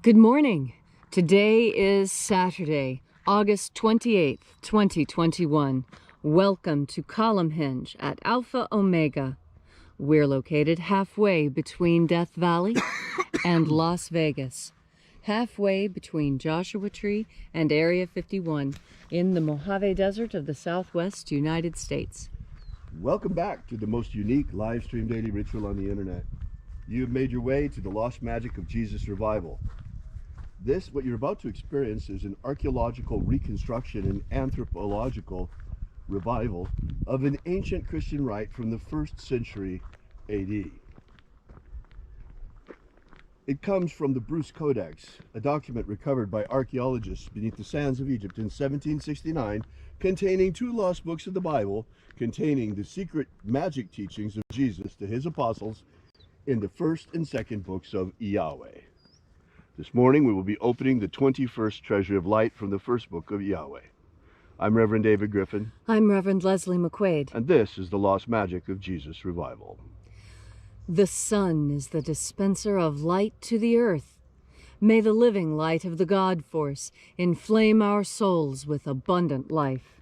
Good morning. Today is Saturday, August 28th, 2021. Welcome to Column Henge at Alpha Omega. We're located halfway between Death Valley and Las Vegas, halfway between Joshua Tree and Area 51 in the Mojave Desert of the Southwest United States. Welcome back to the most unique live stream daily ritual on the internet. You have made your way to the lost magic of Jesus revival. What you're about to experience is an archaeological reconstruction and anthropological revival of an ancient Christian rite from the 1st century AD. It comes from the Bruce Codex, a document recovered by archaeologists beneath the sands of Egypt in 1769, containing 2 lost books of the Bible, containing the secret magic teachings of Jesus to his apostles in the 1st and 2nd books of Yahweh. This morning we will be opening the 21st Treasury of Light from the 1st book of Yahweh. I'm Reverend David Griffin. I'm Reverend Leslie McQuade. And this is the lost magic of Jesus revival. The sun is the dispenser of light to the earth. May the living light of the God Force inflame our souls with abundant life.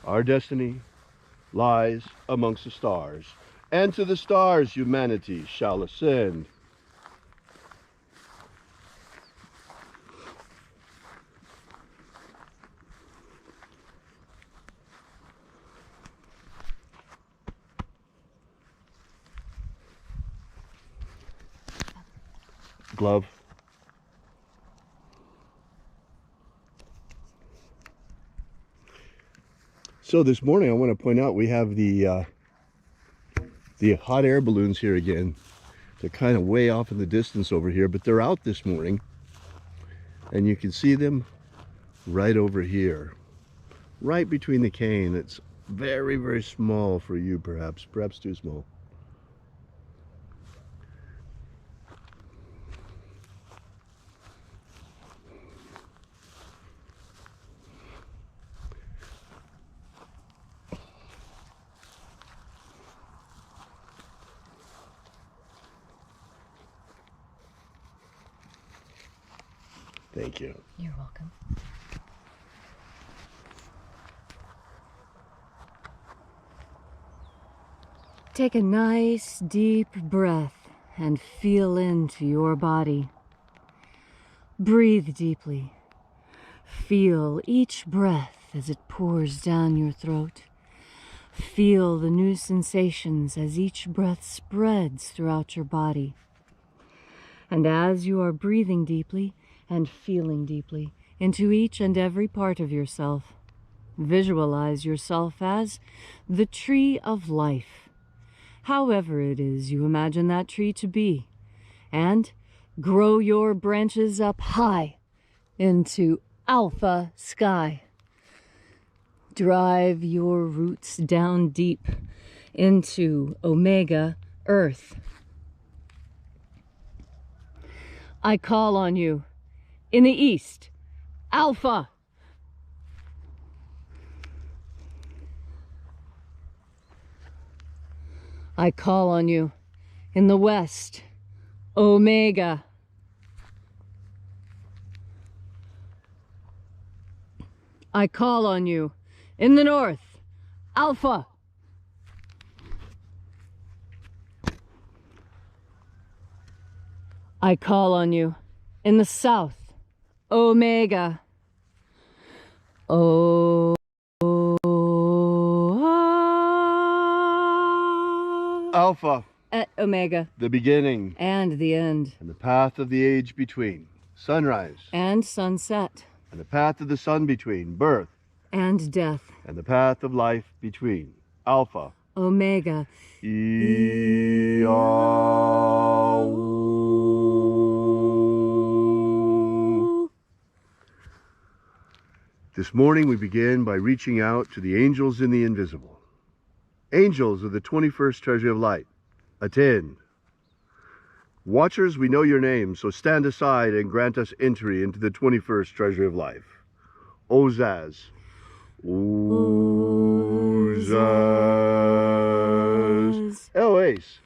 Our destiny lies amongst the stars, and to the stars humanity shall ascend. Glove. So this morning I want to point out we have the hot air balloons here again. They're kind of way off in the distance over here, but they're out this morning, and you can see them right over here, right between the cane. It's very, very small for you, perhaps too small. Thank you. You're welcome. Take a nice deep breath and feel into your body. Breathe deeply. Feel each breath as it pours down your throat. Feel the new sensations as each breath spreads throughout your body. And as you are breathing deeply and feeling deeply into each and every part of yourself, visualize yourself as the tree of life, however it is you imagine that tree to be, and grow your branches up high into alpha sky. Drive your roots down deep into omega earth. I call on you in the east, alpha. I call on you in the west, omega. I call on you in the north, alpha. I call on you in the south, omega. Alpha. At omega. The beginning. And the end. And the path of the age between. Sunrise. And sunset. And the path of the sun between. Birth. And death. And the path of life between. Alpha. Omega. This morning we begin by reaching out to the angels in the invisible. Angels of the 21st Treasury of Light, attend. Watchers, we know your names, so stand aside and grant us entry into the 21st Treasury of Life. Ozaz. Ozaz. Eloise.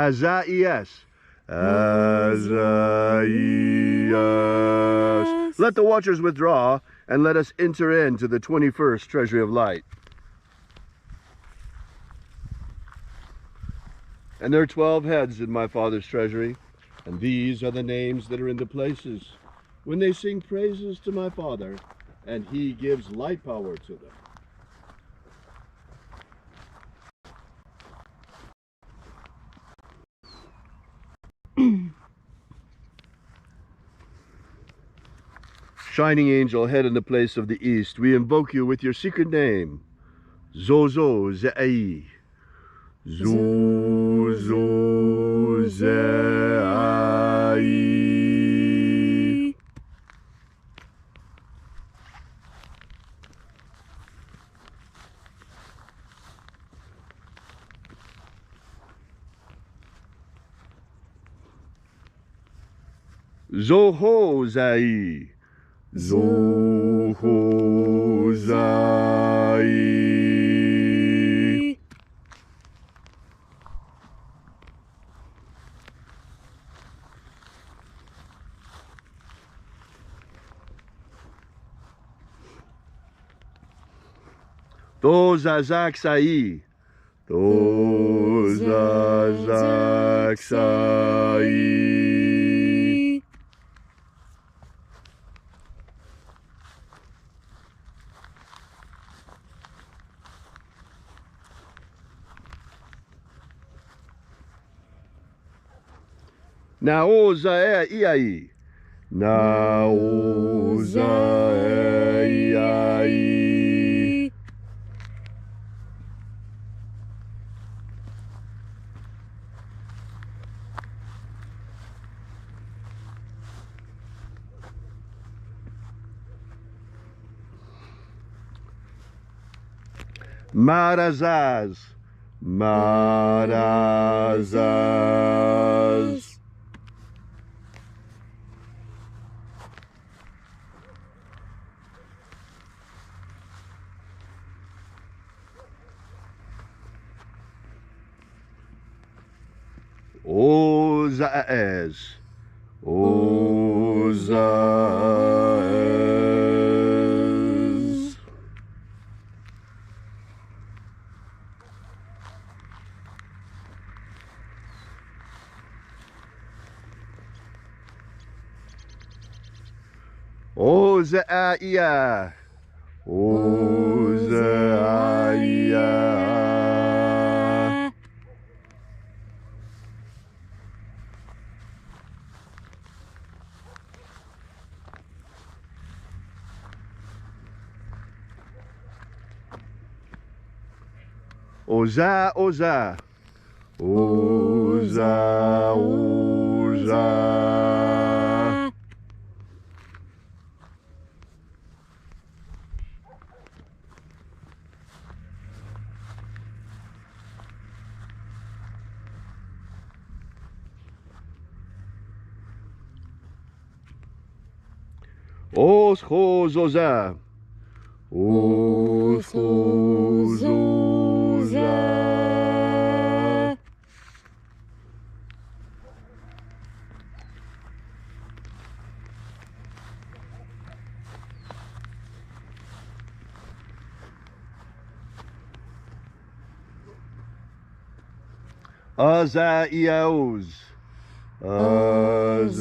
Azaias. Azaias. Let the watchers withdraw, and let us enter into the 21st treasury of light. And there are 12 heads in my Father's treasury, and these are the names that are in the places when they sing praises to my Father, and he gives light power to them. Shining angel, head in the place of the east, we invoke you with your secret name. Zozo Ze'ai. Zozo Ze'ai. Zoho Zai. Zoho Zai. Tozazak Sai. Tozazak Sai. Naoza Iai. Naoza Iai. Marazaz. Marazaz. Ozaez. Ozaez. Ozaia. Ozaia. Oza, Oza. Oza, Oza. Oschozoza. Oschozoza. Azaiaos. Azaiaos.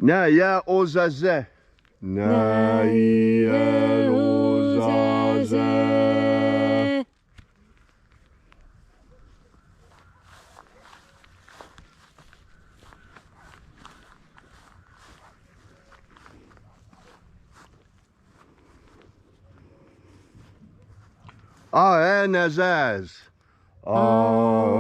Naya Ozaze. Naya Ozaze. Aenazaz. Aenazaz.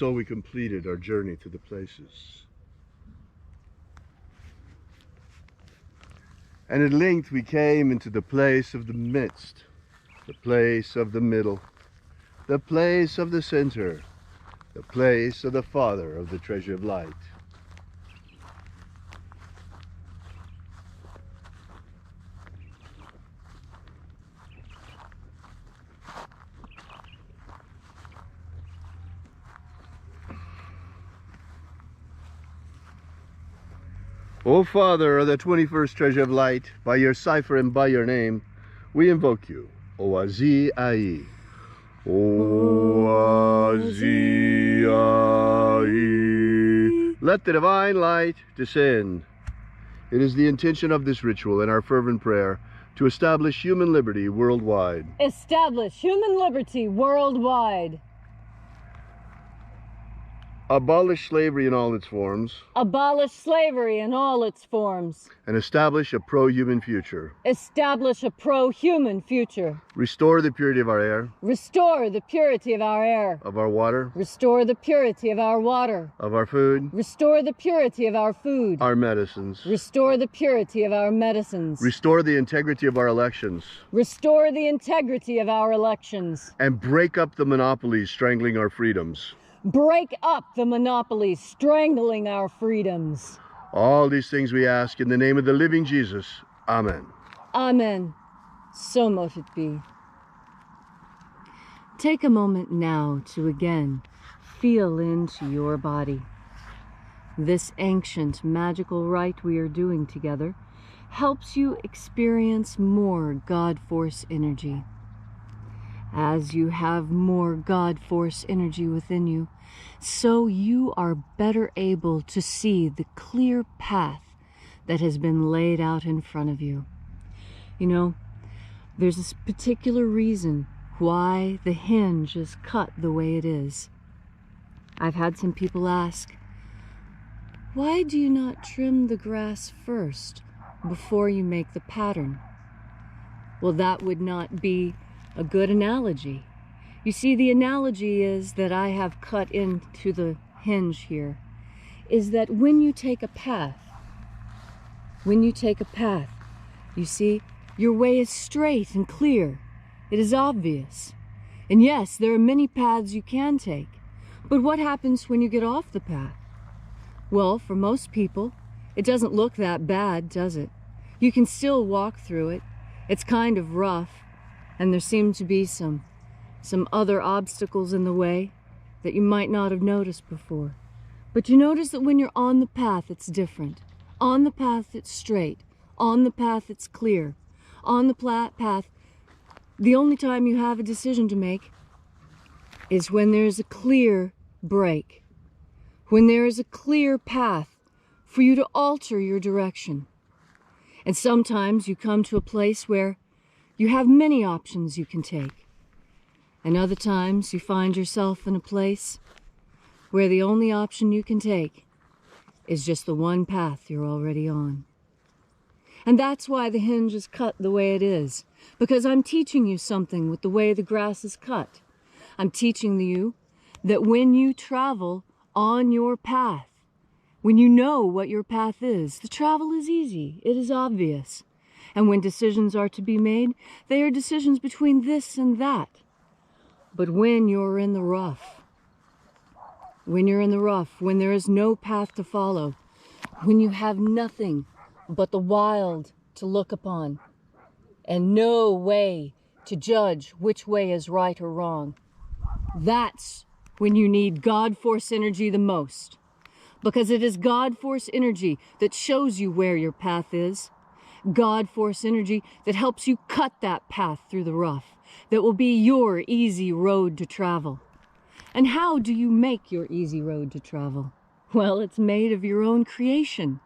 so we completed our journey to the places. And at length we came into the place of the midst, the place of the middle, the place of the center, the place of the Father of the treasure of light. O Father of the 21st treasure of light, by your cipher and by your name, we invoke you. Oazi Ai. Oazi Ai. Let the divine light descend. It is the intention of this ritual and our fervent prayer to establish human liberty worldwide. Establish human liberty worldwide. Abolish slavery in all its forms. Abolish slavery in all its forms. And establish a pro-human future. Establish a pro-human future. Restore the purity of our air. Restore the purity of our air. Of our water. Restore the purity of our water. Of our food. Restore the purity of our food. Our medicines. Restore the purity of our medicines. Restore the integrity of our elections. Restore the integrity of our elections. And break up the monopolies strangling our freedoms. Break up the monopolies strangling our freedoms. All these things we ask in the name of the living Jesus. Amen. Amen. So mote it be. Take a moment now to again feel into your body. This ancient magical rite we are doing together helps you experience more God Force energy. As you have more God Force energy within you, so you are better able to see the clear path that has been laid out in front of you. You know, there's this particular reason why the hinge is cut the way it is. I've had some people ask, why do you not trim the grass first before you make the pattern? Well, that would not be a good analogy. You see, the analogy is that I have cut into the hinge here, is that when you take a path, you see, your way is straight and clear. It is obvious. And yes, there are many paths you can take. But what happens when you get off the path? Well, for most people, it doesn't look that bad, does it? You can still walk through it. It's kind of rough. And there seem to be some other obstacles in the way that you might not have noticed before. But you notice that when you're on the path, it's different. On the path, it's straight. On the path, it's clear. On the path, the only time you have a decision to make is when there's a clear break. When there is a clear path for you to alter your direction. And sometimes you come to a place where you have many options you can take. And other times you find yourself in a place where the only option you can take is just the one path you're already on. And that's why the hinge is cut the way it is. Because I'm teaching you something with the way the grass is cut. I'm teaching you that when you travel on your path, when you know what your path is, the travel is easy, it is obvious. And when decisions are to be made, they are decisions between this and that. But when you're in the rough, when there is no path to follow, when you have nothing but the wild to look upon, and no way to judge which way is right or wrong, that's when you need God Force energy the most. Because it is God Force energy that shows you where your path is. God Force energy that helps you cut that path through the rough, that will be your easy road to travel. And how do you make your easy road to travel? Well, it's made of your own creation.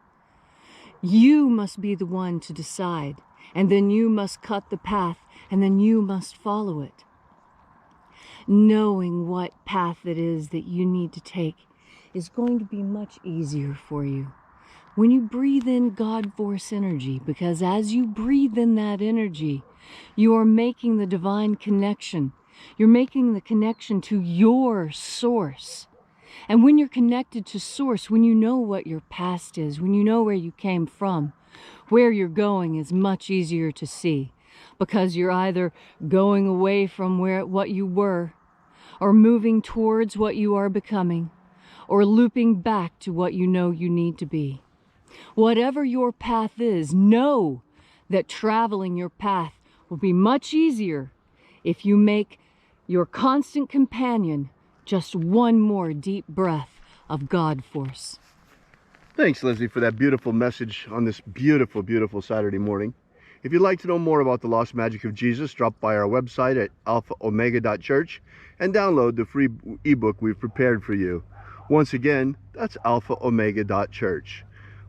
You must be the one to decide, and then you must cut the path, and then you must follow it. Knowing what path it is that you need to take is going to be much easier for you when you breathe in God Force energy, because as you breathe in that energy, you are making the divine connection. You're making the connection to your source. And when you're connected to Source, when you know what your past is, when you know where you came from, where you're going is much easier to see, because you're either going away from what you were, or moving towards what you are becoming, or looping back to what you know you need to be. Whatever your path is, know that traveling your path will be much easier if you make your constant companion just one more deep breath of God Force. Thanks, Leslie, for that beautiful message on this beautiful, beautiful Saturday morning. If you'd like to know more about the lost magic of Jesus, drop by our website at alphaomega.church and download the free ebook we've prepared for you. Once again, that's alphaomega.church.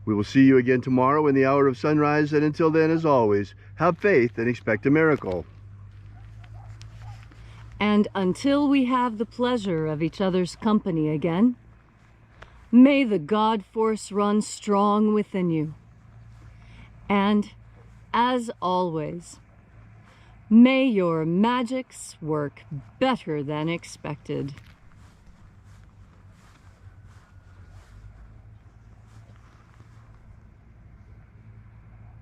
We will see you again tomorrow in the hour of sunrise, and until then, as always, have faith and expect a miracle. And until we have the pleasure of each other's company again, may the God Force run strong within you. And, as always, may your magics work better than expected.